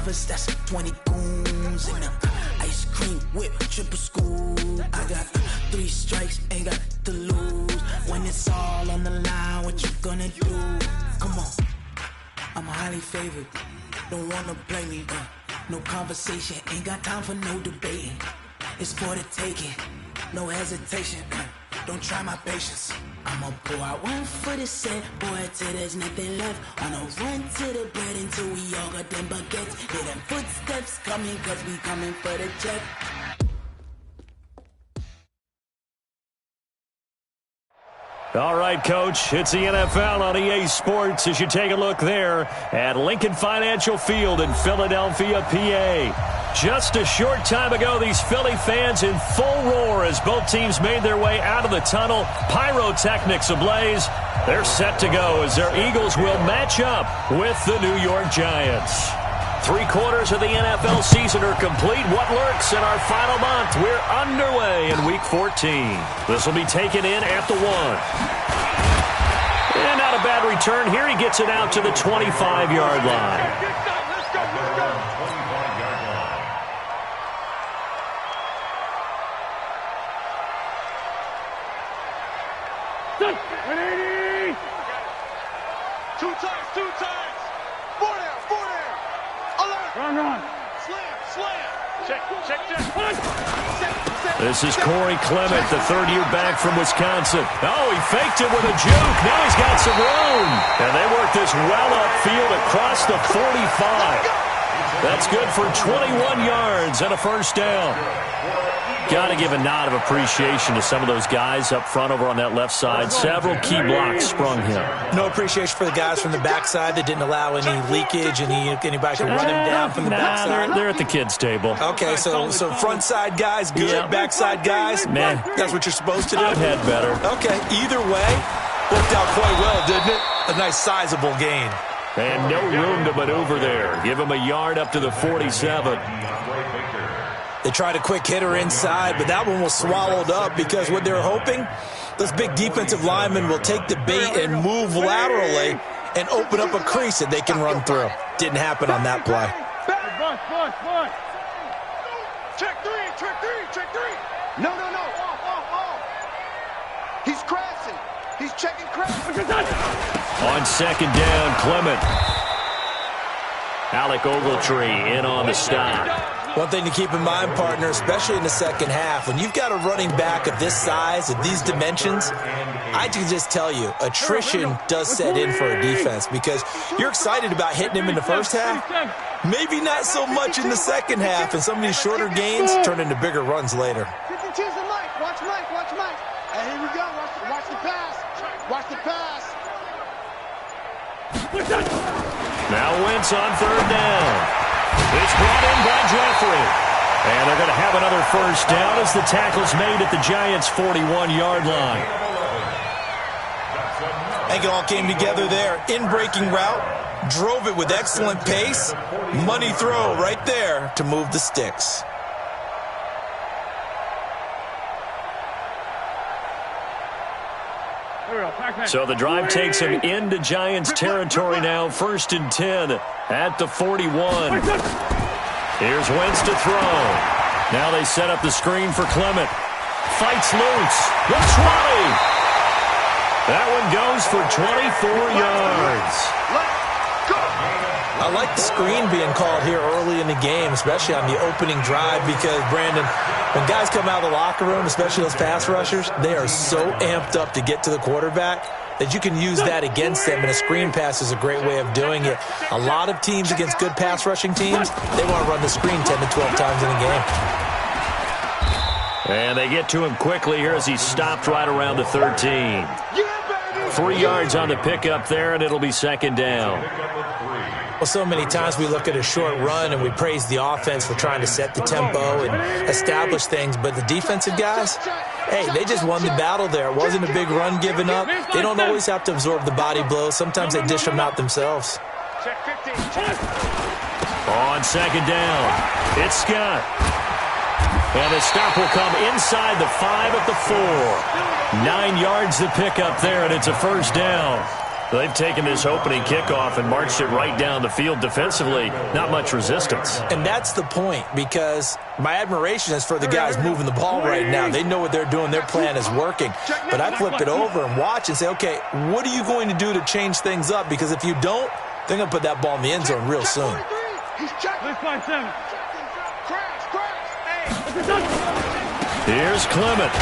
brothers, that's 20 goons. And ice cream whip, triple school. I got 3 strikes, ain't got to lose. When it's all on the line, what you gonna do? Come on, I'm highly favored. Don't wanna play me, no conversation. Ain't got time for no debating. It's for the taking, no hesitation. Don't try my patience. I'ma pour out one for the set, boy, till there's nothing left. On a run to the bread until we all got them baguettes. Hear them footsteps coming, cause we coming for the check. All right, Coach, it's the NFL on EA Sports as you take a look there at Lincoln Financial Field in Philadelphia, PA. Just a short time ago, these Philly fans in full roar as both teams made their way out of the tunnel. Pyrotechnics ablaze. They're set to go as their Eagles will match up with the New York Giants. 3/4 of the NFL season are complete. What lurks in our final month? We're underway in Week 14. This will be taken in at the 1. And not a bad return here. He gets it out to the 25-yard line. Two times. 4 down. Alert. Run. Slam. Check. This is Corey Clement, the third-year back from Wisconsin. Oh, he faked it with a juke. Now he's got some room. And they work this well upfield across the 45. That's good for 21 yards and a first down. Got to give a nod of appreciation to some of those guys up front over on that left side. Several key blocks sprung him. No appreciation for the guys from the backside that didn't allow any leakage, anybody could run him down from the backside. They're at the kids' table. Okay, so front side guys good, yeah. Backside guys, man, that's what you're supposed to do? I've had better. Okay, either way, worked out quite well, didn't it? A nice sizable gain. And no room to maneuver there. Give him a yard up to the 47. They tried a quick hitter inside, but that one was swallowed up because what they're hoping, those big defensive linemen will take the bait and move laterally and open up a crease that they can run through. Didn't happen on that play. Check three. No. He's crashing. He's checking crash. On second down, Clement. Alec Ogletree in on the stop. One thing to keep in mind, partner, especially in the second half, when you've got a running back of this size, of these dimensions, I can just tell you, attrition does set in for a defense because you're excited about hitting him in the first half, maybe not so much in the second half, and some of these shorter gains turn into bigger runs later. Watch Mike. Hey, here we go. Watch the pass. Now Wentz on third down. It's brought in by Jeffrey. And they're going to have another first down as the tackle's made at the Giants' 41-yard line. I think it all came together there. In-breaking route, drove it with excellent pace. Money throw right there to move the sticks. So the drive takes him into Giants territory now, 1st and 10 at the 41. Here's Wentz to throw. Now they set up the screen for Clement. Fights loose. The 20. That one goes for 24 yards. I like the screen being called here early in the game, especially on the opening drive, because, Brandon, when guys come out of the locker room, especially those pass rushers, they are so amped up to get to the quarterback that you can use that against them, and a screen pass is a great way of doing it. A lot of teams against good pass rushing teams, they want to run the screen 10 to 12 times in a game. And they get to him quickly here as he's stopped right around the 13. 3 yards on the pickup there, and it'll be second down. Well, so many times we look at a short run and we praise the offense for trying to set the tempo and establish things, but the defensive guys, hey, they just won the battle there. It wasn't a big run given up. They don't always have to absorb the body blows. Sometimes they dish them out themselves. On second down, it's Scott. And the stop will come inside the 5 at the 4. 9 yards to pick up there, and it's a first down. They've taken this opening kickoff and marched it right down the field defensively. Not much resistance. And that's the point, because my admiration is for the guys moving the ball right now. They know what they're doing. Their plan is working. But I flip it over and watch and say, okay, what are you going to do to change things up? Because if you don't, they're going to put that ball in the end zone real soon. Here's Clement.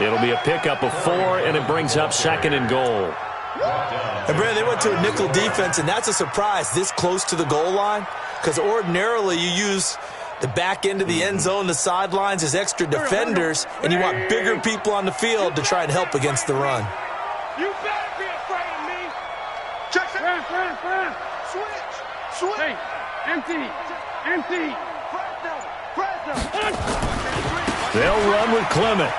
It'll be a pickup of 4, and it brings up 2nd and goal. And, Brandon, they went to a nickel defense, and that's a surprise this close to the goal line, because ordinarily you use the back end of the end zone, the sidelines as extra defenders, and you want bigger people on the field to try and help against the run. You better be afraid of me. Switch. Hey, empty. They'll run with Clement.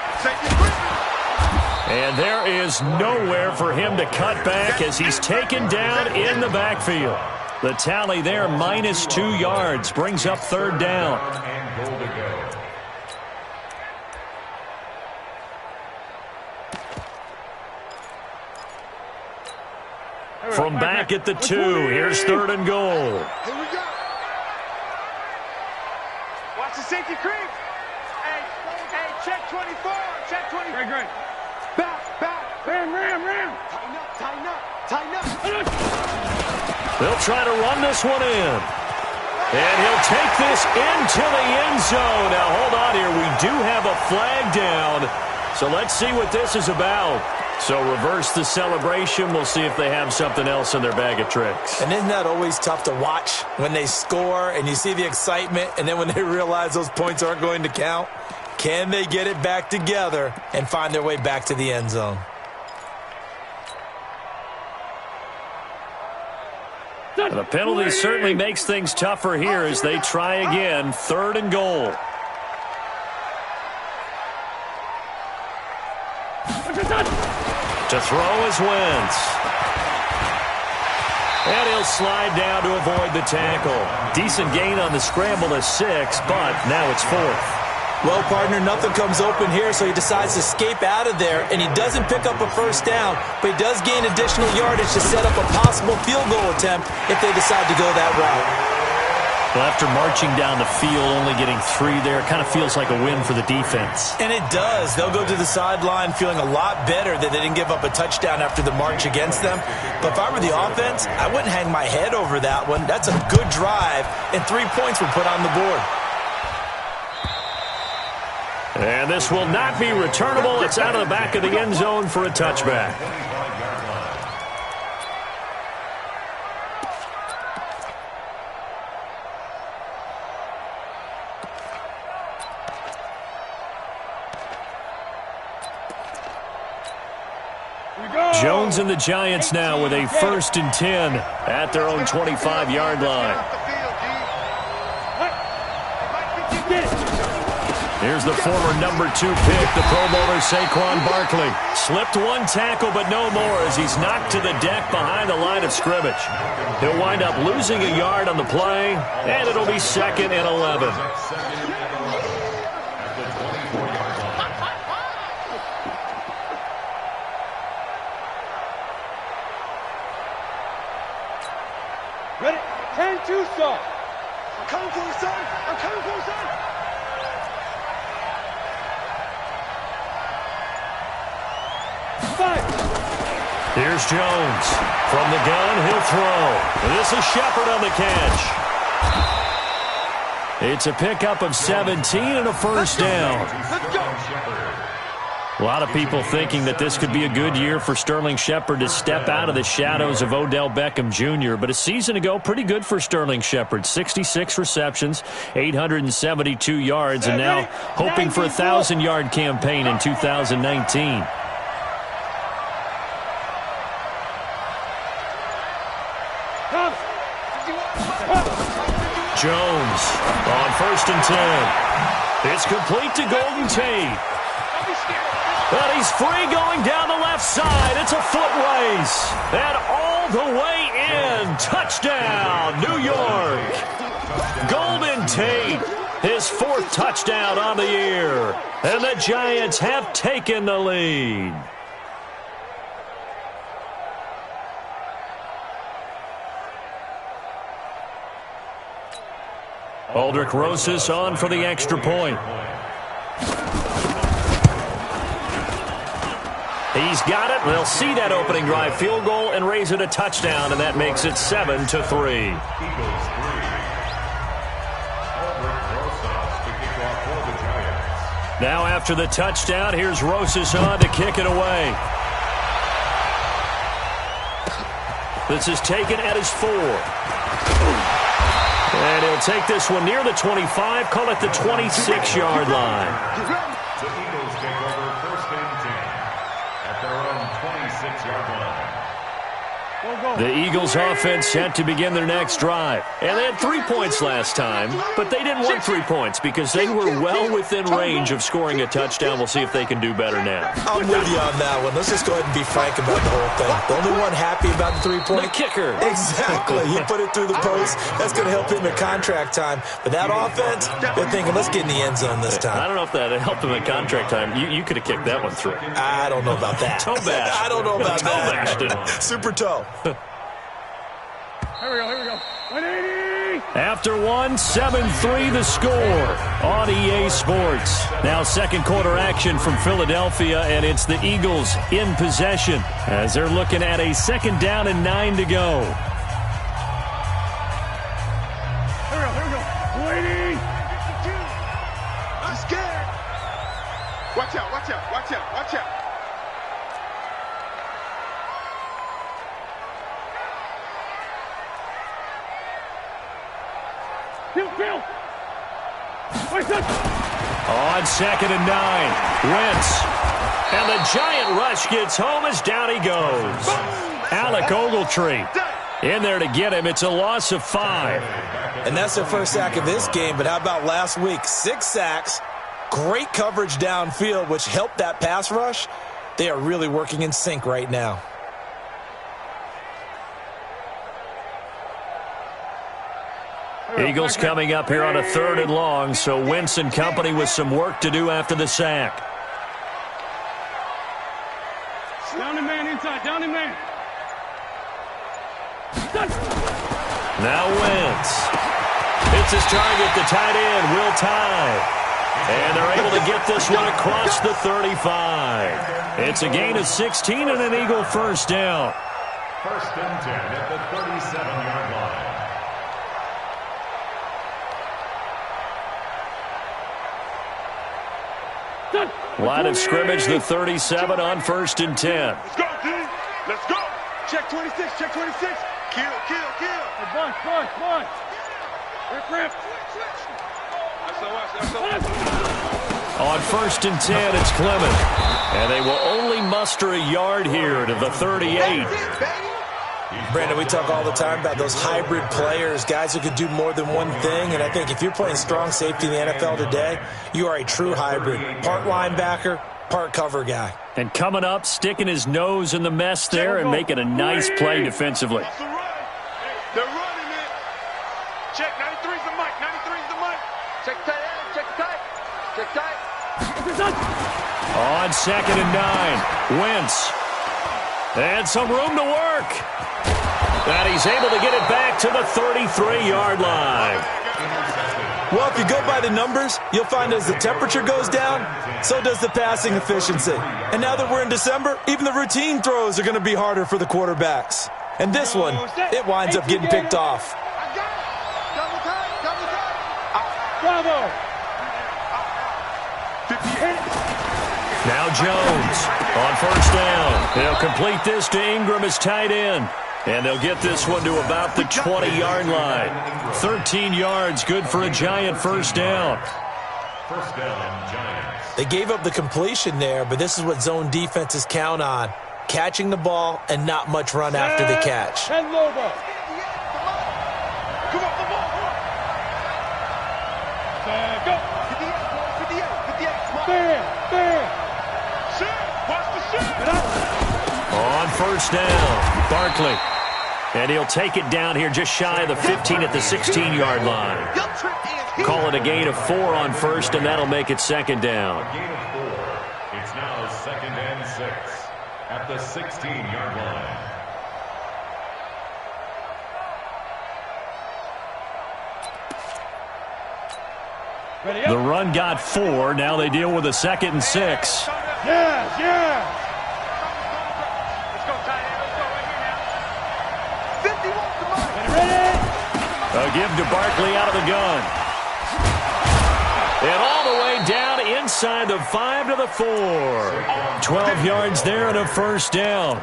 And there is nowhere for him to cut back as he's taken down in the backfield. The tally there, -2 yards, brings up 3rd down. From back at the 2, here's 3rd and goal. Here we go. Watch the safety creep. Hey, check 24. Check 24. Great. Back. Ram. Tighten up. They'll try to run this one in. And he'll take this into the end zone. Now, hold on here. We do have a flag down. So let's see what this is about. So reverse the celebration. We'll see if they have something else in their bag of tricks. And isn't that always tough to watch when they score and you see the excitement, and then when they realize those points aren't going to count? Can they get it back together and find their way back to the end zone? The penalty certainly makes things tougher here as they try again. 3rd and goal. To throw is Wentz. And he'll slide down to avoid the tackle. Decent gain on the scramble is 6, but now it's 4th. Well, partner, nothing comes open here, so he decides to escape out of there, and he doesn't pick up a 1st down, but he does gain additional yardage to set up a possible field goal attempt if they decide to go that route. Well, after marching down the field, only getting 3 there, kind of feels like a win for the defense. And it does. They'll go to the sideline feeling a lot better that they didn't give up a touchdown after the march against them. But if I were the offense, I wouldn't hang my head over that one. That's a good drive, and 3 points were put on the board. And this will not be returnable. It's out of the back of the end zone for a touchback. Jones and the Giants now with a 1st and 10 at their own 25-yard line. Here's the former number 2 pick, the Pro Bowler Saquon Barkley. Slipped 1 tackle, but no more as he's knocked to the deck behind the line of scrimmage. He'll wind up losing a yard on the play, and it'll be 2nd and 11. Ready? 10-2, son. I'm coming for you, son. Here's Jones. From the gun, he'll throw. This is Shepard on the catch. It's a pickup of 17 and a 1st down. Let's go. A lot of people thinking that this could be a good year for Sterling Shepard to step out of the shadows of Odell Beckham Jr., but a season ago, pretty good for Sterling Shepard. 66 receptions, 872 yards, and now hoping for a 1,000-yard campaign in 2019. Jones on 1st and 10. It's complete to Golden Tate. But he's free going down the left side. It's a foot race. And all the way in. Touchdown, New York. Golden Tate, his 4th touchdown on the year. And the Giants have taken the lead. Aldrich Rosas on for the extra point. He's got it. They'll see that opening drive field goal and raise it a touchdown, and that makes it 7-3. Now after the touchdown, here's Rosas on to kick it away. This is taken at his 4. And he'll take this one near the 25, call it the 26-yard line. The Eagles take over 1st and 10 at their own 26-yard line. The Eagles offense set to begin their next drive. And they had 3 points last time, but they didn't want 3 points because they were well within range of scoring a touchdown. We'll see if they can do better now. I'm with you on that one. Let's just go ahead and be frank about the whole thing. The only one happy about the 3-point. The kicker. Exactly. He put it through the post. That's going to help him at contract time. But that offense, they're thinking, let's get in the end zone this time. I don't know if that helped him at contract time. You could have kicked that one through. I don't know about that. Toe bash. I don't know about toe bashed it. Super toe. Here we go. 180! After 7-3 the score on EA Sports. Now second quarter action from Philadelphia, and it's the Eagles in possession as they're looking at a 2nd down and 9 to go. Here we go. 280! I'm scared. Watch out. Bill! What's up? On 2nd and 9, Wentz. And the giant rush gets home as down he goes. Alec Ogletree in there to get him. It's a loss of 5. And that's their first sack of this game, but how about last week? 6 sacks, great coverage downfield, which helped that pass rush. They are really working in sync right now. Eagles coming up here on a 3rd and long, so Wentz and company with some work to do after the sack. Down the man inside, down the man. Now Wentz. It's his target, the tight end, Will Tye. And they're able to get this one across the 35. It's a gain of 16 and an Eagle 1st down. 1st and 10 at the 37-yard line. Line of scrimmage, the 37 on 1st and 10. Let's go, D. Let's go. Check 26. Kill. Hey, bunch. Rip. On 1st and 10, it's Clement. And they will only muster a yard here to the 38. Brandon, we talk all the time about those hybrid players, guys who could do more than one thing, and I think if you're playing strong safety in the NFL today, you are a true hybrid. Part linebacker, part cover guy. And coming up, sticking his nose in the mess there and making a nice play defensively. They're running it. Check 93's the mic. Check tight. On 2nd and 9, Wentz. And some room to work. And he's able to get it back to the 33-yard line. Well, if you go by the numbers, you'll find as the temperature goes down, so does the passing efficiency. And now that we're in December, even the routine throws are going to be harder for the quarterbacks. And this one, it winds up getting picked off. Bravo! Now Jones on 1st down. He'll complete this to Ingram as tight end. And they'll get this one to about the 20-yard line. 13 yards, good for a Giant 1st down. 1st down, Giants. They gave up the completion there, but this is what zone defenses count on. Catching the ball and not much run after the catch. And Lobo. Come on. Go. 58. Bam. Watch the shot. On 1st down, Barkley. And he'll take it down here just shy of the 15 at the 16-yard line. Call it a gain of 4 on 1st, and that'll make it 2nd down. A gain of 4. It's now 2nd and 6 at the 16-yard line. The run got 4. Now they deal with a 2nd and 6. Yeah, yeah. A give to Barkley out of the gun. And all the way down inside the 5 to the 4. 12 yards there and a first down.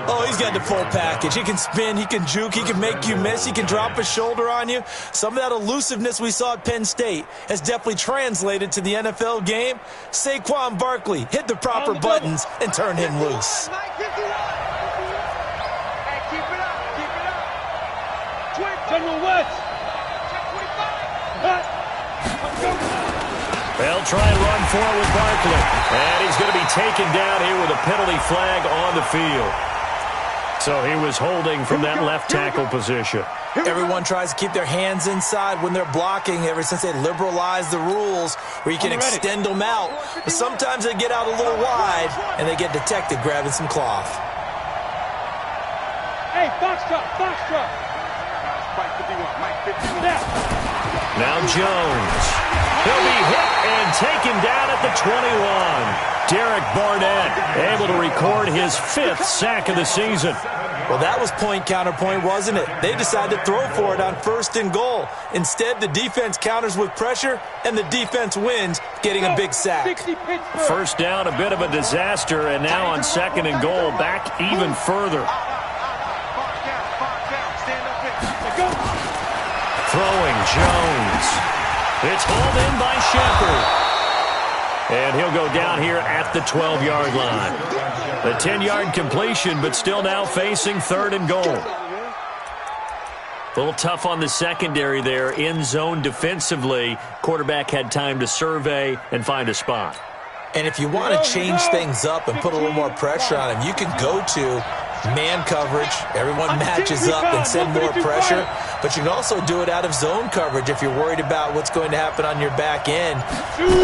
Oh, he's got the full package. He can spin, he can juke, he can make you miss, he can drop a shoulder on you. Some of that elusiveness we saw at Penn State has definitely translated to the NFL game. Saquon Barkley hit the proper buttons and turn him loose. General West. They'll try and run forward with Barkley. And he's going to be taken down here with a penalty flag on the field. So he was holding from that left tackle position. Everyone tries to keep their hands inside when they're blocking ever since they liberalized the rules where you can extend them out. But sometimes they get out a little wide and they get detected grabbing some cloth. Hey, Foxtrot, Foxtrot. Now Jones. He'll be hit and taken down at the 21. Derek Barnett able to record his 5th sack of the season. Well, that was point counterpoint, wasn't it? They decided to throw for it on 1st and goal. Instead, the defense counters with pressure, and the defense wins, getting a big sack. First down, a bit of a disaster, and now on 2nd and goal, back even further. Throwing Jones. It's hauled in by Shepard. And he'll go down here at the 12-yard line. The 10-yard completion, but still now facing 3rd and goal. A little tough on the secondary there. In zone defensively. Quarterback had time to survey and find a spot. And if you want to change things up and put a little more pressure on him, you can go to man coverage. Everyone matches up and send more pressure. But you can also do it out of zone coverage if you're worried about what's going to happen on your back end.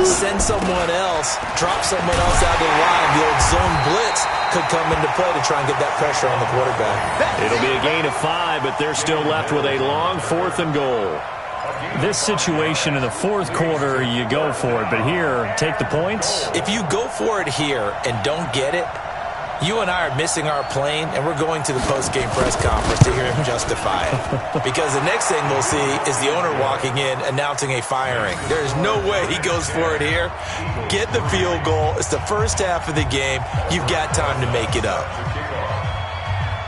Send someone else, drop someone else out of the line. The old zone blitz could come into play to try and get that pressure on the quarterback. It'll be a gain of 5, but they're still left with a long 4th and goal. This situation in the 4th quarter, you go for it. But here, take the points. If you go for it here and don't get it, you and I are missing our plane, and we're going to the post-game press conference to hear him justify it. Because the next thing we'll see is the owner walking in announcing a firing. There's no way he goes for it here. Get the field goal. It's the first half of the game. You've got time to make it up.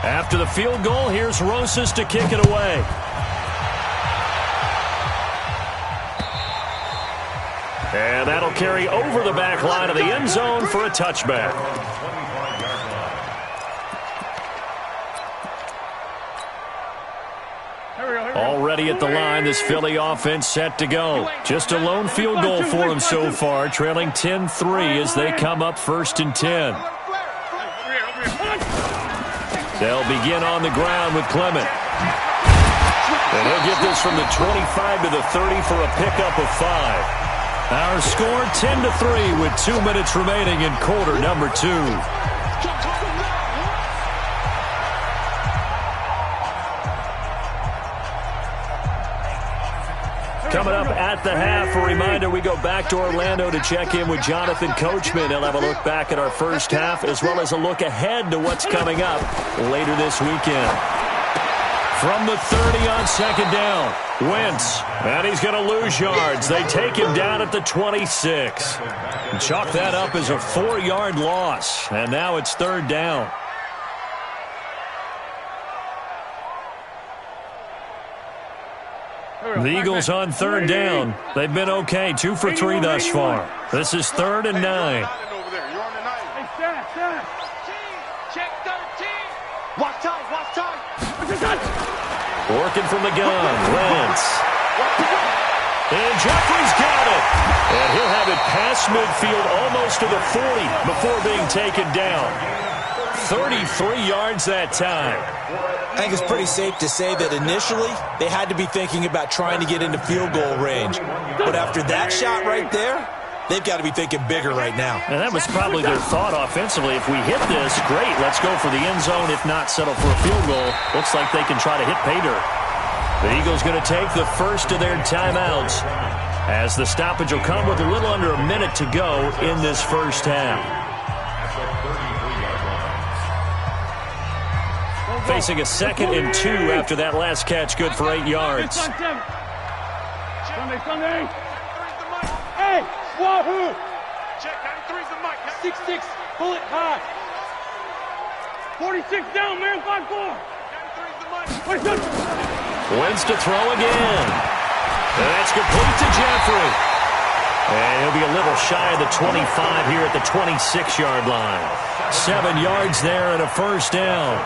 After the field goal, here's Rosas to kick it away. And that'll carry over the back line of the end zone for a touchback. Already at the line, this Philly offense set to go. Just a lone field goal for them so far, trailing 10-3 as they come up 1st and 10. They'll begin on the ground with Clement. And he'll get this from the 25 to the 30 for a pickup of 5. Our score 10-3 with 2 minutes remaining in quarter number 2. Coming up at the half, a reminder, we go back to Orlando to check in with Jonathan Coachman. He'll have a look back at our first half as well as a look ahead to what's coming up later this weekend. From the 30 on 2nd down, Wentz, and he's going to lose yards. They take him down at the 26. And chalk that up as a 4-yard loss, and now it's 3rd down. The Eagles on 3rd down. They've been okay, 2 for 3 thus far. This is 3rd and 9. Working from the gun, Wentz. And Jeffrey's got it. And he'll have it past midfield almost to the 40 before being taken down. 33 yards that time. I think it's pretty safe to say that initially they had to be thinking about trying to get into field goal range. But after that shot right there, they've got to be thinking bigger right now. And that was probably their thought offensively. If we hit this, great, let's go for the end zone. If not, settle for a field goal. Looks like they can try to hit pay dirt. The Eagles going to take the first of their timeouts. as the stoppage will come with a little under a minute to go in this first half. Facing a 2nd and 2 after that last catch, good for 8 yards. Sunday. Hey, wahoo! Check, 93's the mic. 6-6, pull it high. 46 down, man, 5-4. 93's the mic. 46. Wins to throw again. And that's complete to Jeffrey. And he'll be a little shy of the 25 here at the 26-yard line. 7 yards there and a first down.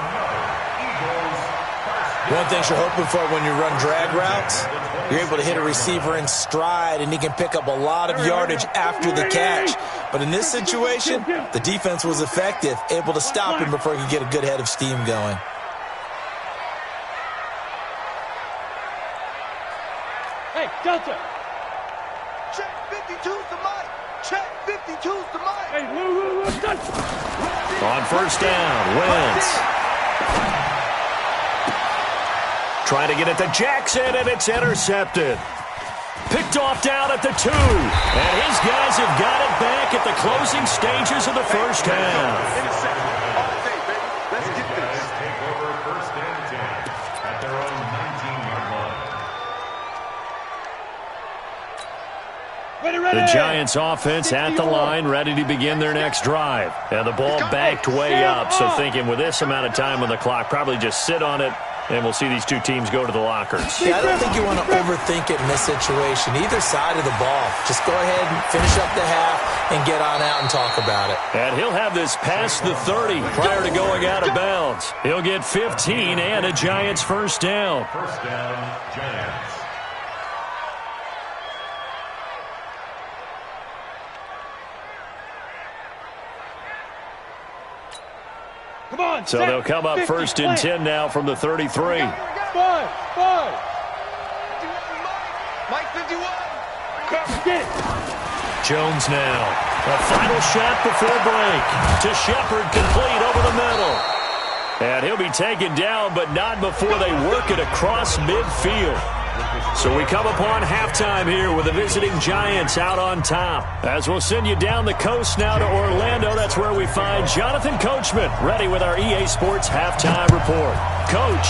One thing you're hoping for when you run drag routes, you're able to hit a receiver in stride, and he can pick up a lot of yardage after the catch. But in this situation, the defense was effective, able to stop him before he could get a good head of steam going. Hey, Delta. Check, 52's the mic. Check, 52's the mic. Hey, Lou, touch. On first down, Wentz. Trying to get it to Jackson, and it's intercepted. Picked off down at the 2. And his guys have got it back at the closing stages of the first half. Let's get this. Take over first and 10 at their own 19-yard line. Ready. The Giants offense at the line, ready to begin their next drive. And the ball backed way up, so thinking with this amount of time on the clock, probably just sit on it, and we'll see these two teams go to the lockers. Yeah, I don't think you want to overthink it in this situation. Either side of the ball. Just go ahead and finish up the half and get on out and talk about it. And he'll have this past the 30 prior to going out of bounds. He'll get 15 and a Giants first down. First down, Giants. Come on, So they'll come up 50, first and 10 now from the 33. 5. Mike 51. Get it. Jones now. A final shot before break. To Shepard, complete over the middle. And he'll be taken down, but not before they work it across midfield. So we come upon halftime here with the visiting Giants out on top. As we'll send you down the coast now to Orlando, that's where we find Jonathan Coachman, ready with our EA Sports halftime report. Coach.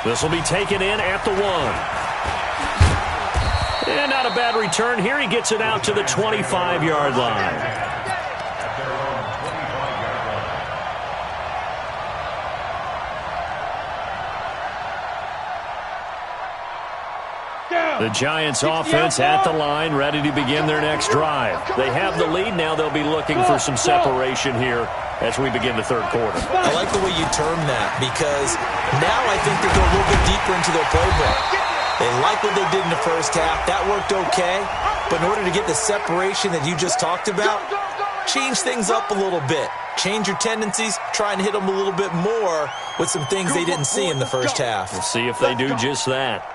This will be taken in at the 1. And not a bad return here. He gets it out to the 25-yard line. The Giants offense at the line, ready to begin their next drive. They have the lead. Now they'll be looking for some separation here as we begin the third quarter. I like the way you term that, because now I think they go a little bit deeper into their playbook. They like what they did in the first half. That worked okay. But in order to get the separation that you just talked about, change things up a little bit. Change your tendencies. Try and hit them a little bit more with some things they didn't see in the first half. We'll see if they do just that.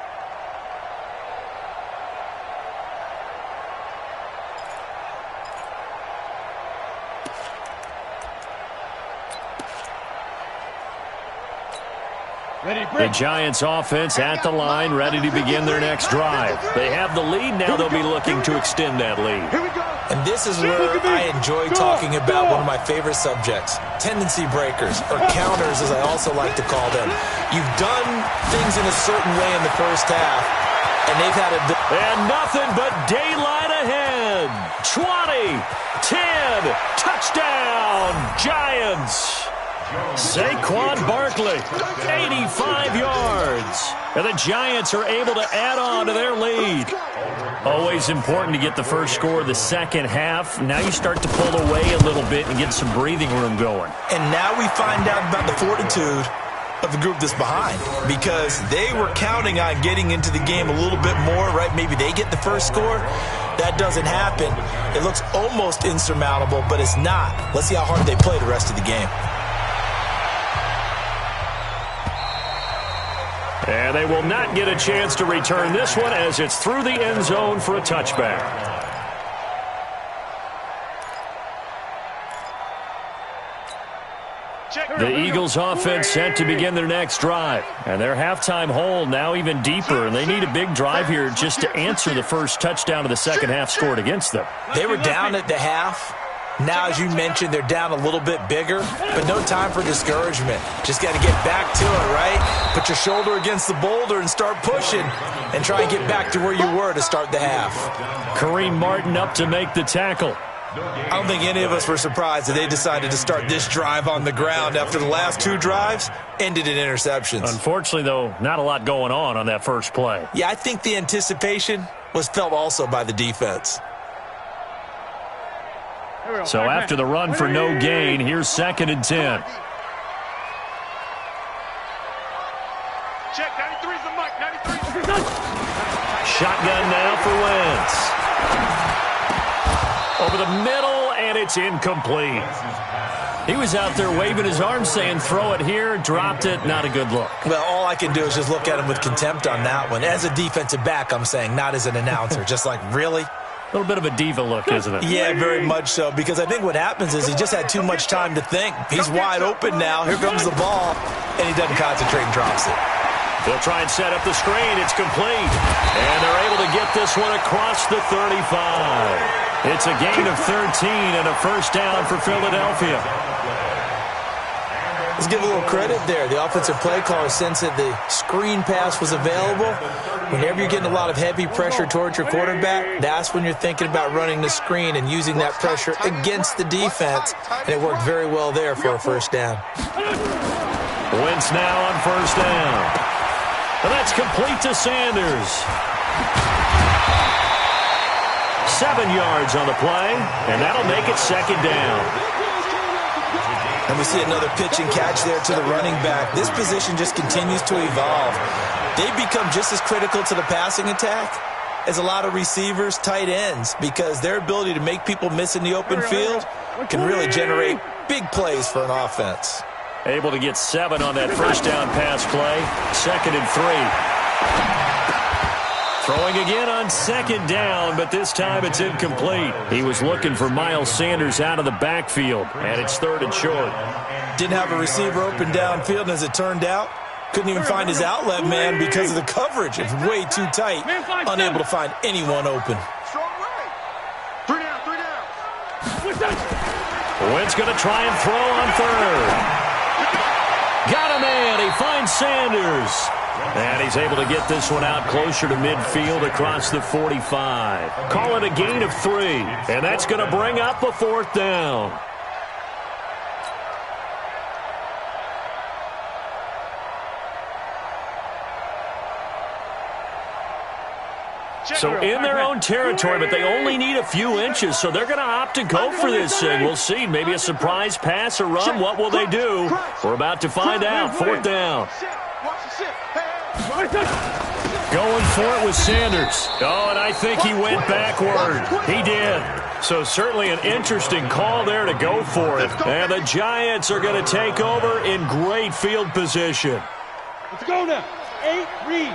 The Giants offense at the line, ready to begin their next drive. They have the lead. Now they'll be looking to extend that lead. And this is where I enjoy talking about one of my favorite subjects, tendency breakers, or counters as I also like to call them. You've done things in a certain way in the first half, and they've had a... And nothing but daylight ahead. 20, 10, touchdown, Giants. Saquon Barkley, 85 yards. And the Giants are able to add on to their lead. Always important to get the first score of the second half. Now you start to pull away a little bit and get some breathing room going. And now we find out about the fortitude of the group that's behind, because they were counting on getting into the game a little bit more, right? Maybe they get the first score. That doesn't happen. It looks almost insurmountable, but it's not. Let's see how hard they play the rest of the game. And they will not get a chance to return this one as it's through the end zone for a touchback. The Eagles offense set to begin their next drive. And their halftime hole now even deeper, and they need a big drive here just to answer the first touchdown of the second half scored against them. They were down at the half. Now, as you mentioned, they're down a little bit bigger, but no time for discouragement. Just got to get back to it, right? Put your shoulder against the boulder and start pushing and try and get back to where you were to start the half. Kareem Martin up to make the tackle. I don't think any of us were surprised that they decided to start this drive on the ground after the last two drives ended in interceptions. Unfortunately, though, not a lot going on that first play. Yeah, I think the anticipation was felt also by the defense. So after the run for no gain, here's 2nd and 10. Check, 93's the mic, 93. Shotgun now for Wentz. Over the middle, and it's incomplete. He was out there waving his arms saying, throw it here, dropped it, not a good look. Well, all I can do is just look at him with contempt on that one. As a defensive back, I'm saying, not as an announcer. Just like, really? A little bit of a diva look, isn't it? Yeah, very much so, because I think what happens is he just had too much time to think. He's wide open now. Here comes the ball, and he doesn't concentrate and drops it. They'll try and set up the screen. It's complete. And they're able to get this one across the 35. It's a gain of 13 and a first down for Philadelphia. Let's give a little credit there. The offensive play caller sensed that the screen pass was available. Whenever you're getting a lot of heavy pressure towards your quarterback, that's when you're thinking about running the screen and using that pressure against the defense. And it worked very well there for a first down. Wentz now on first down. And that's complete to Sanders. 7 yards on the play, and that'll make it 2nd down. And we see another pitch and catch there to the running back. This position just continues to evolve. They become just as critical to the passing attack as a lot of receivers, tight ends, because their ability to make people miss in the open field can really generate big plays for an offense. Able to get 7 on that first down pass play. 2nd and 3. Throwing again on 2nd down, but this time it's incomplete. He was looking for Miles Sanders out of the backfield, and it's 3rd and short. Didn't have a receiver open downfield, and as it turned out, couldn't even find his outlet man because of the coverage. It's way too tight, unable to find anyone open. Three down. Wentz going to try and throw on 3rd. Got a man. He finds Sanders. And he's able to get this one out closer to midfield across the 45. Call it a gain of 3. And that's going to bring up a 4th down. So in their own territory, but they only need a few inches, so they're going to opt to go for this thing. We'll see. Maybe a surprise pass or run. What will they do? We're about to find out. 4th down. Going for it with Sanders. Oh, and I think he went backward. He did. So certainly an interesting call there to go for it. And the Giants are going to take over in great field position. Let's go now. 8, read.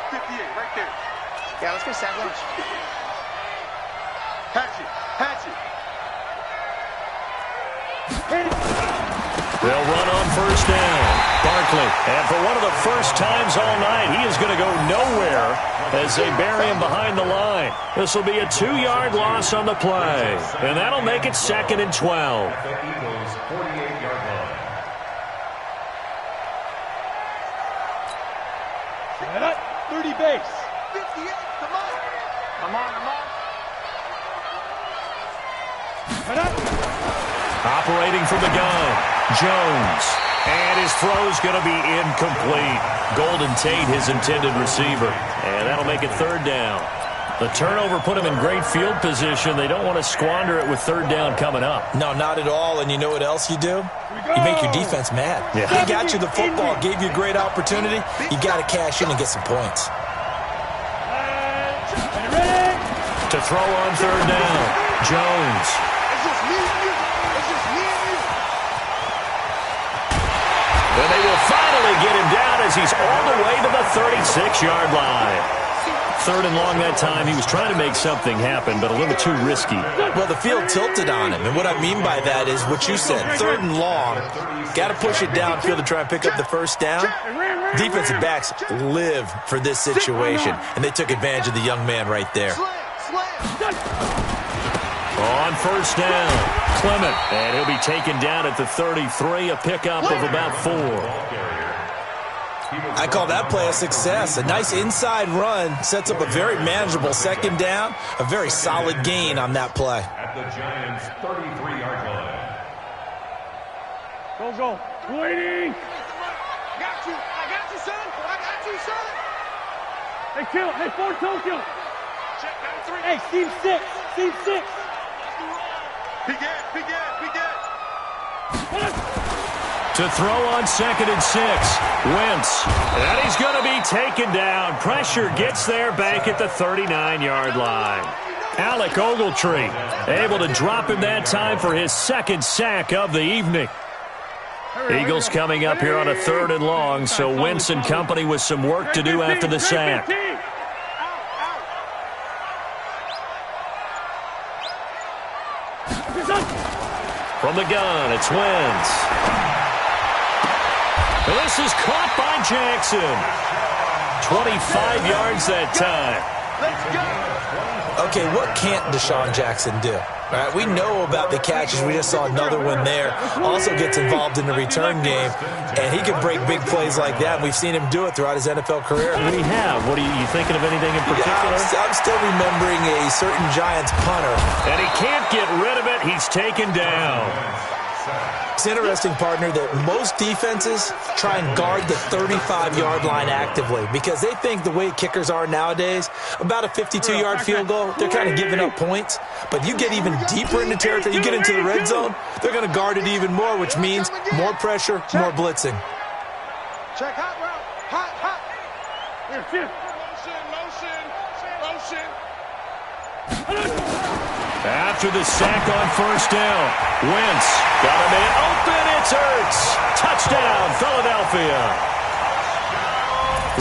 58, right there. Yeah, let's go sack lunch. Hatch it. They'll run on first down. Barkley, and for one of the first times all night, he is going to go nowhere as they bury him behind the line. This will be a 2-yard loss on the play, and that'll make it 2nd and 12. The Eagles' 48-yard line. Set up, 30 base. 58, come on. Set up. Operating from the gun, Jones. And his throw's going to be incomplete. Golden Tate, his intended receiver. And that'll make it 3rd down. The turnover put him in great field position. They don't want to squander it with 3rd down coming up. No, not at all. And you know what else you do? You make your defense mad. Yeah. He got you the football, gave you a great opportunity. You got to cash in and get some points. To throw on 3rd down, Jones. It's just me and you. And they will finally get him down as he's all the way to the 36-yard line. 3rd and long that time. He was trying to make something happen, but a little too risky. Well, the field tilted on him, and what I mean by that is what you said, 3rd and long. Got to push it downfield to try and pick up the first down. Defensive backs live for this situation, and they took advantage of the young man right there. On 1st down, Clement, and he'll be taken down at the 33, a pickup of about 4. I call that play a success. A nice inside run sets up a very manageable 2nd down, a very solid gain on that play. At the Giants' 33-yard line. Go. Waiting. I got you, son. I got you, son. Hey, kill. Hey, 4 Tokyo. Hey, seam 6. Seam 6. Peek it. To throw on 2nd and 6, Wentz. And he's going to be taken down. Pressure gets there back at the 39-yard line. Alec Ogletree able to drop him that time for his 2nd sack of the evening. Eagles coming up here on a 3rd and long, so Wentz and company with some work to do after the sack. From the gun, it's Wentz. This is caught by Jackson. 25 yards that time. Okay, what can't Deshaun Jackson do? All right, we know about the catches. We just saw another one there. Also gets involved in the return game, and he can break big plays like that. We've seen him do it throughout his NFL career. We have. What are you thinking of anything in particular? Yeah, I'm still remembering a certain Giants punter. And he can't get rid of it. He's taken down. It's interesting, partner, that most defenses try and guard the 35-yard line actively because they think the way kickers are nowadays, about a 52-yard field goal, they're kind of giving up points. But you get even deeper into territory, you get into the red zone, they're going to guard it even more, which means more pressure, more blitzing. Check hot route. Hot. Here. Motion. After the sack on 1st down, Wentz got a man open. It's Ertz. Touchdown, Philadelphia.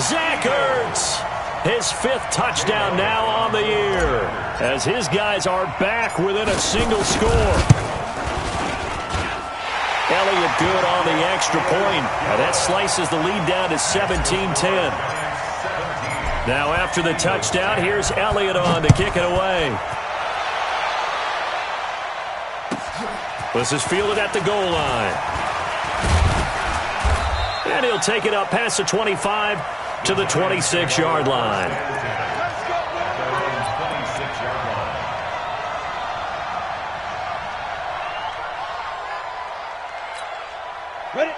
Zach Ertz, his 5th touchdown now on the year, as his guys are back within a single score. Elliott good on the extra point. Now that slices the lead down to 17-10. Now after the touchdown, here's Elliott on to kick it away. This is fielded at the goal line. And he'll take it up past the 25 to the 26-yard line.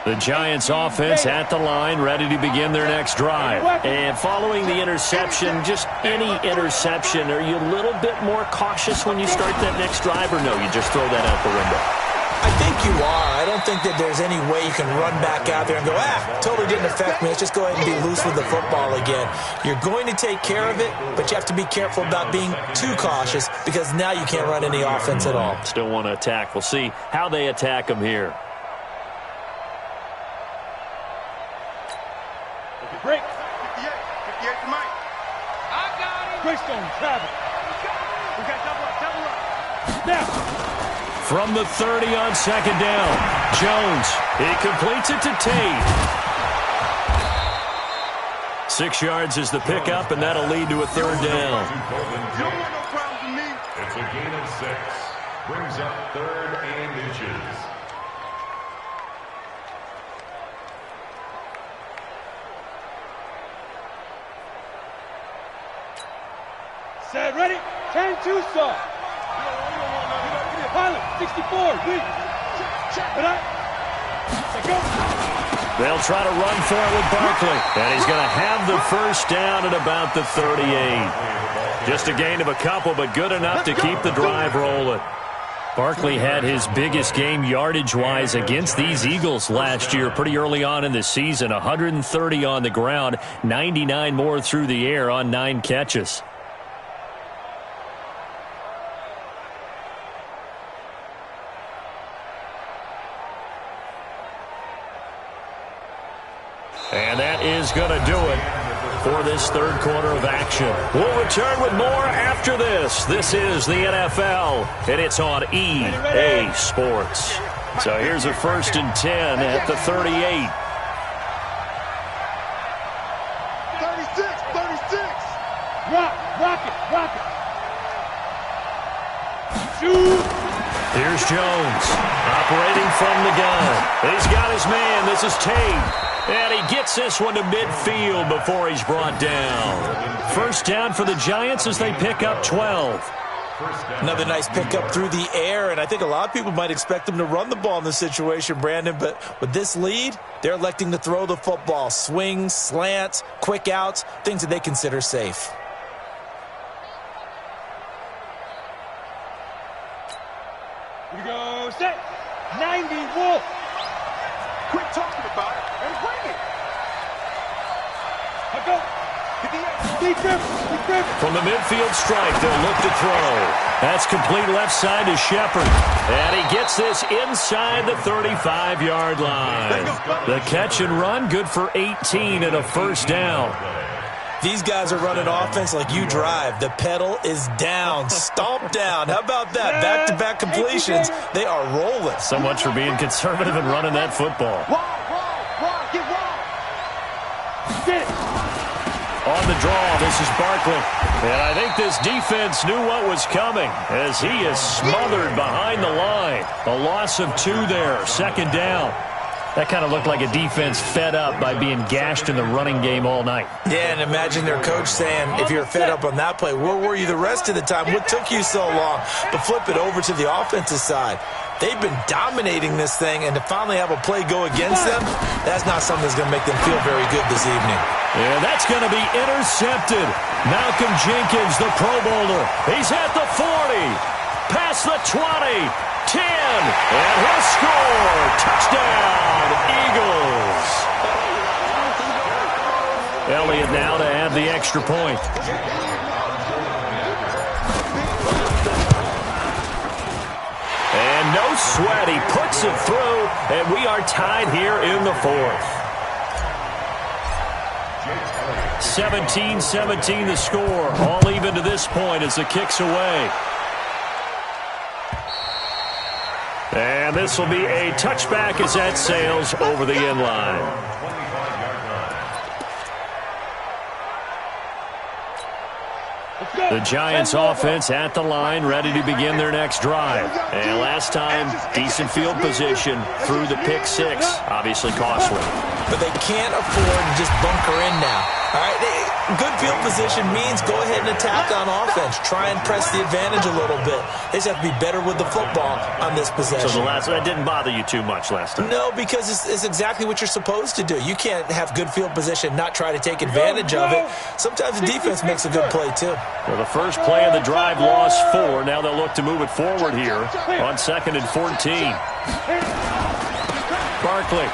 The Giants offense at the line, ready to begin their next drive. And following the interception, just any interception, are you a little bit more cautious when you start that next drive, or no, you just throw that out the window? I think you are. I don't think that there's any way you can run back out there and go, totally didn't affect me. Let's just go ahead and be loose with the football again. You're going to take care of it, but you have to be careful about being too cautious because now you can't run any offense at all. Still want to attack. We'll see how they attack them here. Break. 58 to Mike. I got him. Greystone, travel. We got double up. Now. From the 30 on 2nd down, Jones, he completes it to Tate. 6 yards is the pickup, and that'll lead to a 3rd down. You don't want no problems with me. It's a gain of 6. Brings up 3rd and inches. Set, ready? 10-2 saw. Pilot, 64, weak. They'll try to run for it with Barkley. And he's going to have the 1st down at about the 38. Just a gain of a couple, but good enough to keep the drive rolling. Barkley had his biggest game yardage-wise against these Eagles last year pretty early on in the season. 130 on the ground, 99 more through the air on 9 catches. And that is going to do it. for this third quarter of action. We'll return with more after this. This is the NFL, and it's on EA Sports. So here's a 1st and 10 at the 38. 36. Rock it. Shoot. Here's Jones, operating from the gun. He's got his man. This is Tate. And he gets this one to midfield before he's brought down. First down for the Giants as they pick up 12. Another nice pickup through the air, and I think a lot of people might expect them to run the ball in this situation, Brandon, but with this lead, they're electing to throw the football. Swings, slants, quick outs, things that they consider safe. Here we go, set. 90, Wolf. Quit talking about it and bring it. Let's go. From the midfield strike, they'll look to throw. That's complete left side to Shepard. And he gets this inside the 35-yard line. The catch and run, good for 18 and a first down. These guys are running offense like you drive. The pedal is down, stomp down. How about that? Back-to-back completions. They are rolling. So much for being conservative and running that football. Get wrong. Get it. On the draw, this is Barkley. And I think this defense knew what was coming as he is smothered behind the line. A loss of 2 there, second down. That kind of looked like a defense fed up by being gashed in the running game all night. Yeah, and imagine their coach saying, if you're fed up on that play, where were you the rest of the time? What took you so long? But flip it over to the offensive side. They've been dominating this thing, and to finally have a play go against them, that's not something that's going to make them feel very good this evening. And that's going to be intercepted. Malcolm Jenkins, the Pro Bowler. He's at the 40, past the 20, 10, and he'll score. Touchdown, Eagles. Elliott now to add the extra point. And no sweat, he puts it through, and we are tied here in the fourth. 17-17 the score, all even to this point as the kick's away. And this will be a touchback as that sails over the end line. The Giants offense at the line, ready to begin their next drive. And last time, decent field position through the pick 6, obviously costly. But they can't afford to just bunker in now. All right, good field position means go ahead and attack on offense. Try and press the advantage a little bit. They just have to be better with the football on this possession. So that didn't bother you too much last time? No, because it's exactly what you're supposed to do. You can't have good field position, not try to take advantage of it. Sometimes the defense makes a good play, too. Well, the first play of the drive lost 4. Now they'll look to move it forward here on 2nd and 14. Barkley.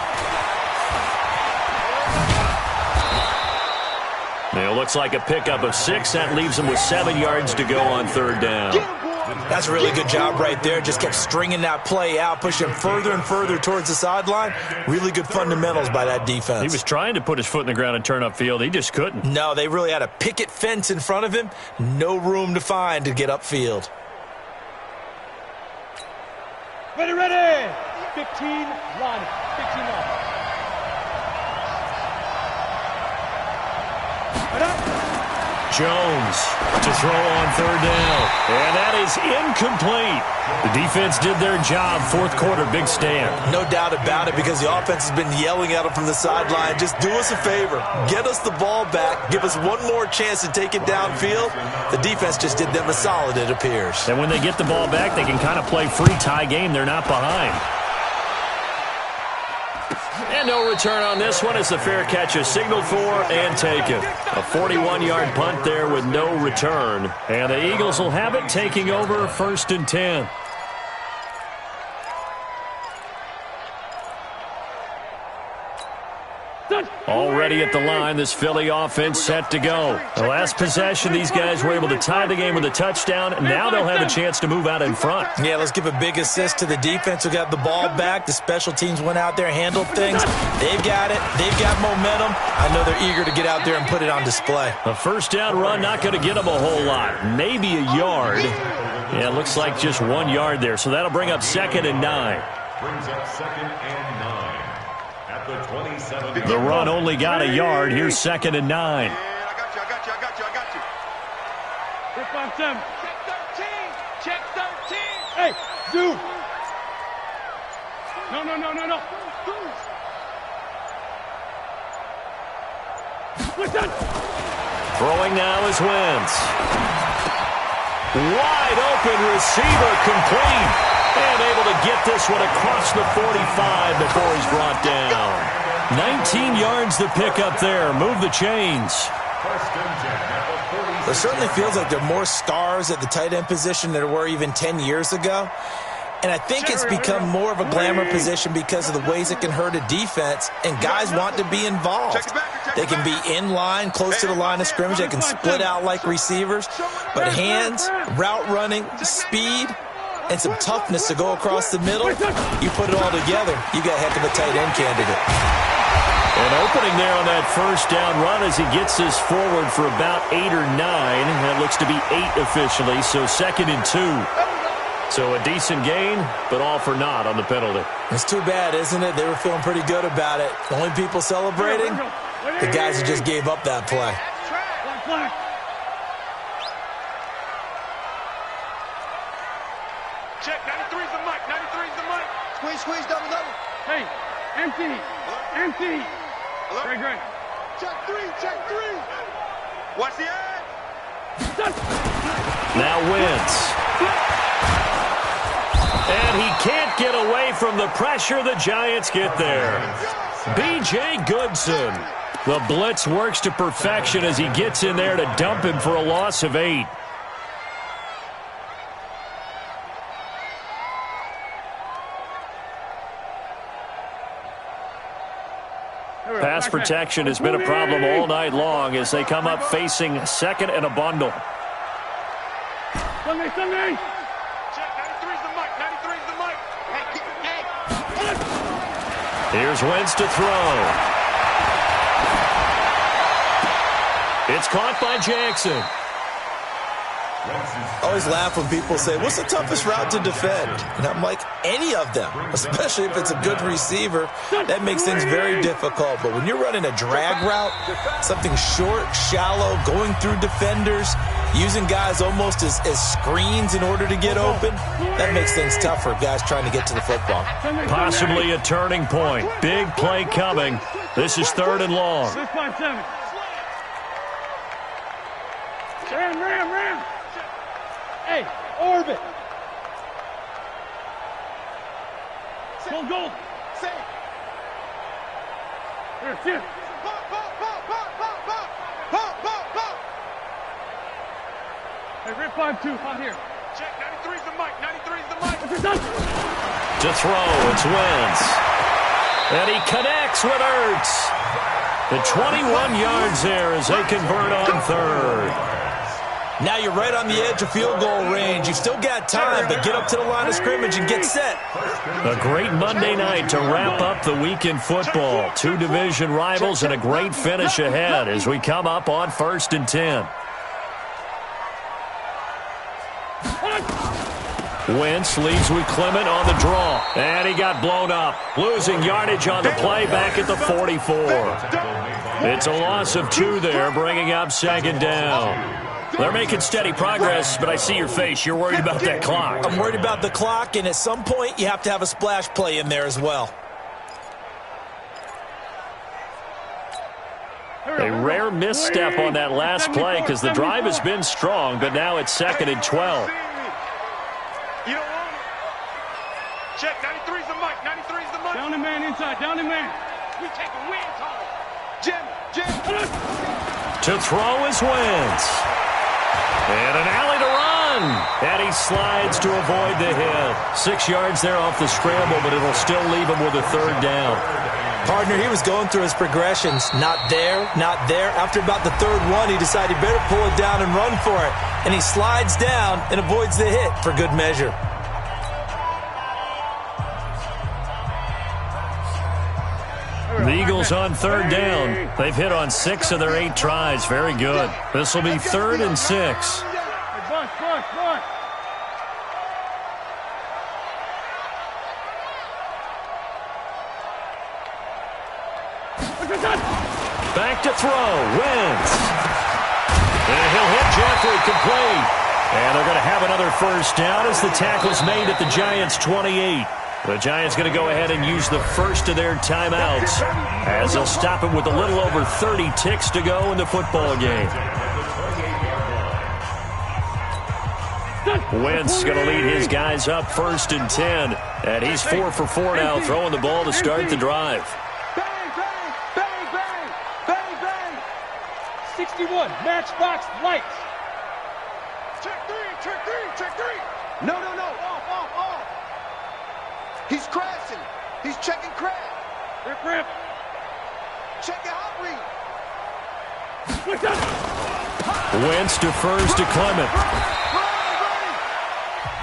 It looks like a pickup of 6. That leaves them with 7 yards to go on 3rd down. That's a really good job right there. Just kept stringing that play out, pushing further and further towards the sideline. Really good fundamentals by that defense. He was trying to put his foot in the ground and turn upfield. He just couldn't. No, they really had a picket fence in front of him. No room to find to get upfield. Ready. 15, line. 15 line. Jones to throw on 3rd down. And that is incomplete. The defense did their job. 4th quarter, big stand. No doubt about it, because the offense has been yelling at them from the sideline. Just do us a favor. Get us the ball back. Give us one more chance to take it downfield. The defense just did them a solid, it appears. And when they get the ball back, they can kind of play free tie game. They're not behind. And no return on this one as the fair catch is signaled for and taken. A 41-yard punt there with no return. And the Eagles will have it, taking over 1st and 10. Done. Already at the line, this Philly offense set to go. The last possession, these guys were able to tie the game with a touchdown, and now they'll have a chance to move out in front. Yeah, let's give a big assist to the defense who got the ball back. The special teams went out there, handled things. They've got it. They've got momentum. I know they're eager to get out there and put it on display. A first down run, not going to get them a whole lot. Maybe a yard. Yeah, it looks like just 1 yard there, so that'll bring up 2nd and 9. Brings up 2nd and 9 at the 27. The run only got a yard. Here's 2nd and 9. I got you. Hit 5-7. Check 13. Hey, dude. No. Listen. Throwing now is Wentz. Wide open receiver complete. And able to get this one across the 45 before he's brought down. 19 yards to pick up there. Move the chains. First and 10 at the 46. It certainly feels like there are more stars at the tight end position than there were even 10 years ago. And I think it's become more of a glamour position because of the ways it can hurt a defense, and guys want to be involved. They can be in line, close to the line of scrimmage. They can split out like receivers. But hands, route running, speed, and some toughness to go across the middle, you put it all together, you got a heck of a tight end candidate. An opening there on that first down run as he gets this forward for about 8 or 9. That looks to be 8 officially, so 2nd and 2. So a decent gain, but all for naught on the penalty. It's too bad, isn't it? They were feeling pretty good about it. The only people celebrating, the guys who just gave up that play. Check, 93's the mic. Squeeze, double. Hey, empty. Great. Check 3. Watch the edge. Now Wentz. And he can't get away from the pressure. The Giants get there. B.J. Goodson. The blitz works to perfection as he gets in there to dump him for a loss of 8. Pass protection has been a problem all night long as they come up facing 2nd and a bundle. Sunday. Check, 93's the mic. Hey. Here's Wentz to throw. It's caught by Jackson. I always laugh when people say, what's the toughest route to defend? And I'm like, any of them, especially if it's a good receiver. That makes things very difficult. But when you're running a drag route, something short, shallow, going through defenders, using guys almost as screens in order to get open, that makes things tough for guys trying to get to the football. Possibly a turning point. Big play coming. This is 3rd and long. 6-5-7. Ram. Hey, orbit. Gold. Here, shift. Hey, rip 5-2, out here. Check, 93's the mic. To throw, it's Wentz. And he connects with Ertz. The 21 yards there as they convert on 3rd. Now you're right on the edge of field goal range. You've still got time, but get up to the line of scrimmage and get set. A great Monday night to wrap up the week in football. 2 division rivals and a great finish ahead as we come up on 1st and 10. Wentz leads with Clement on the draw. And he got blown up. Losing yardage on the play back at the 44. It's a loss of 2 there, bringing up 2nd down. They're making steady progress, but I see your face. You're worried about that clock. I'm worried about the clock, and at some point, you have to have a splash play in there as well. A rare misstep on that last play because the drive has been strong, but now it's 2nd and 12. You don't want it. Check, 93's the mic. Down the man inside, We take a win, Tom. Jim. To throw is Wentz. And an alley to run. And he slides to avoid the hit. 6 yards there off the scramble, but it'll still leave him with a third down. Partner, he was going through his progressions. Not there, not there. After about the third one, he decided he better pull it down and run for it. And he slides down and avoids the hit for good measure. The Eagles on third down. They've hit on 6 of their 8 tries. Very good. This will be 3rd and 6. Back to throw. Wentz. And he'll hit Jeffrey complete. And they're going to have another first down as the tackle's made at the Giants' 28. The Giants going to go ahead and use the first of their timeouts as they'll stop it with a little over 30 ticks to go in the football game. Wentz going to lead his guys up 1st and 10. And he's 4 for 4 now, throwing the ball to start the drive. Bang, bang, bang, bang, bang, bang. 61, matchbox lights. Check three. No. Off. He's crashing. He's checking crash. Rip. Check it hot read. Wentz defers to Clement.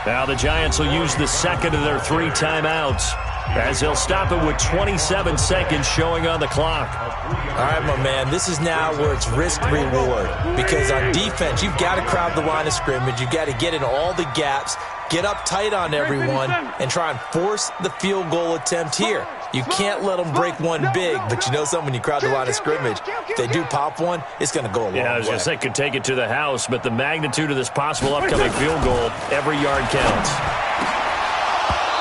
Now the Giants will use the second of their 3 timeouts as they'll stop it with 27 seconds showing on the clock. All right, my man, this is now where it's risk-reward. Because on defense, you've got to crowd the line of scrimmage. You've got to get in all the gaps, get up tight on everyone, and try and force the field goal attempt here. You can't let them break one big, but you know something, when you crowd the line of scrimmage, if they do pop one, it's going to go a long way. Yeah, I was going to say, could take it to the house, but the magnitude of this possible upcoming field goal, every yard counts.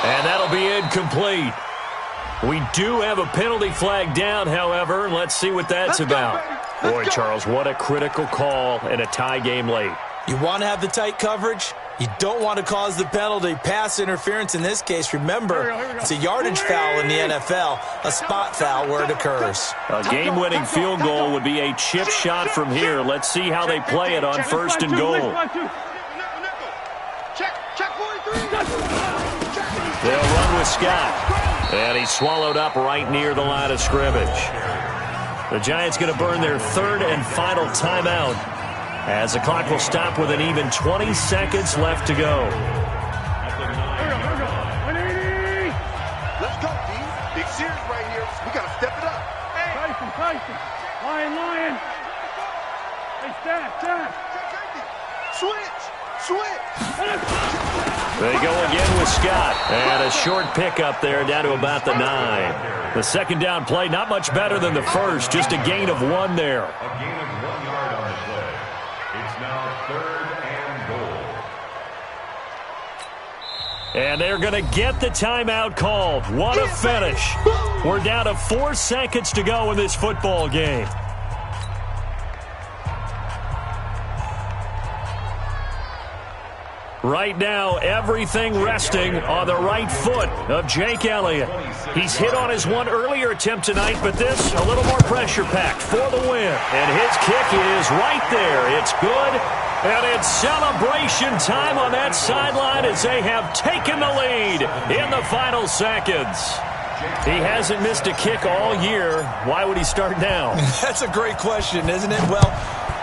And that'll be incomplete. We do have a penalty flag down, however. Let's see what that's about. Boy, Charles, what a critical call in a tie game late. You want to have the tight coverage. You don't want to cause the penalty. Pass interference in this case. Remember, it's a yardage foul in the NFL, a spot foul where it occurs. A game-winning field goal would be a chip shot from here. Let's see how they play it on 1st and goal. Check 43. They'll run with Scott. And he's swallowed up right near the line of scrimmage. The Giants going to burn their 3rd and final timeout as the clock will stop with an even 20 seconds left to go. Let's go, D. Big series right here. We got to step it up. Tyson. Lion. Hey, staff. Switch. They go again with Scott. And a short pickup there down to about the 9. The second down play, not much better than the first. Just a gain of 1 there. A gain of 1 yard on the play. It's now 3rd and goal. And they're going to get the timeout called. What a finish. We're down to 4 seconds to go in this football game. Right now, everything resting on the right foot of Jake Elliott. He's hit on his one earlier attempt tonight, but this, a little more pressure-packed for the win. And his kick is right there. It's good, and it's celebration time on that sideline as they have taken the lead in the final seconds. He hasn't missed a kick all year. Why would he start now? That's a great question, isn't it? Well,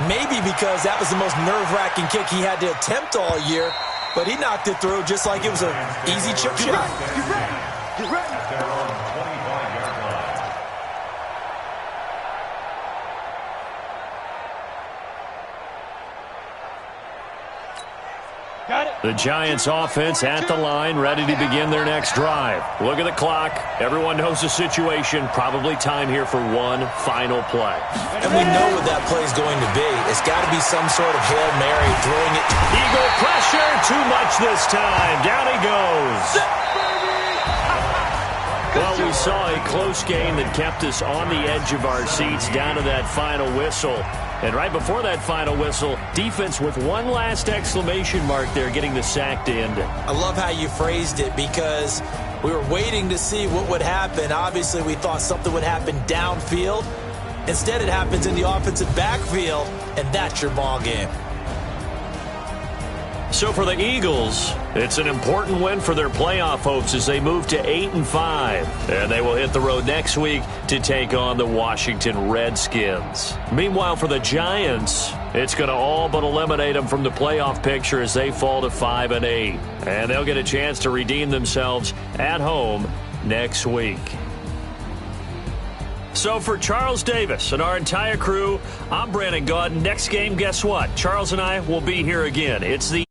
maybe because that was the most nerve-wracking kick he had to attempt all year, but he knocked it through just like it was an easy chip shot. Get ready. They're on 25-yard line. Got it. The Giants offense at the line, ready to begin their next drive. Look at the clock. Everyone knows the situation. Probably time here for one final play. And we know what that play is going to be. It's got to be some sort of Hail Mary, throwing it. Eagle pressure, too much this time. Down he goes. Well, we saw a close game that kept us on the edge of our seats down to that final whistle. And right before that final whistle, defense with one last exclamation mark there, getting the sack to end it. I love how you phrased it because we were waiting to see what would happen. Obviously, we thought something would happen downfield. Instead, it happens in the offensive backfield, and that's your ball game. So for the Eagles, it's an important win for their playoff hopes as they move to 8-5. And they will hit the road next week to take on the Washington Redskins. Meanwhile, for the Giants, it's going to all but eliminate them from the playoff picture as they fall to 5-8. And they'll get a chance to redeem themselves at home next week. So for Charles Davis and our entire crew, I'm Brandon Gaudin. Next game, guess what? Charles and I will be here again. It's the